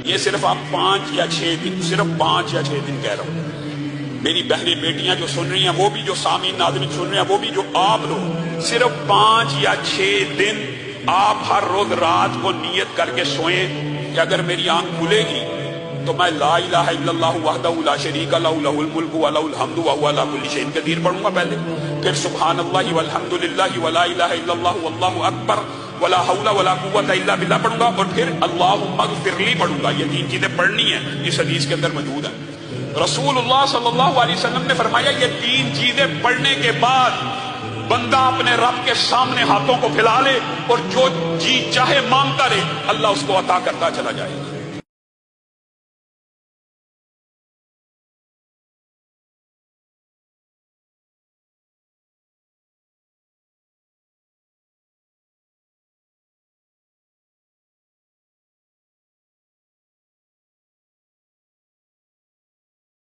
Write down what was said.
یہ صرف آپ 5 یا 6 دن، صرف 5 یا 6 دن کہہ رہا ہوں. میری بہنیں بیٹیاں جو سن رہی ہیں، وہ بھی جو سامعین ناظرین سن رہے ہیں، وہ بھی جو آپ لوگ، صرف 5 یا 6 دن آپ ہر روز رات کو نیت کر کے سوئیں کہ اگر میری آنکھ کھلے گی تو میں لا الہ الا اللہ وحدہ لا شریک لہ لہ الملک و لہ الحمد وہو علی کل شیء قدیر پڑھوں گا پہلے، پھر سبحان اللہ والحمد للہ ولا الہ الا اللہ واللہ اکبر ولا حول ولا قوت الا باللہ پڑھوں گا، اور پھر اللہم اغفر لی پڑھوں گا. یہ 3 چیزیں پڑھنی ہیں، اس حدیث کے اندر موجود ہیں. رسول اللہ صلی اللہ علیہ وسلم نے فرمایا یہ 3 چیزیں پڑھنے کے بعد بندہ اپنے رب کے سامنے ہاتھوں کو پھیلا لے اور جو جی چاہے مانگتا رہے، اللہ اس کو عطا کرتا چلا جائے.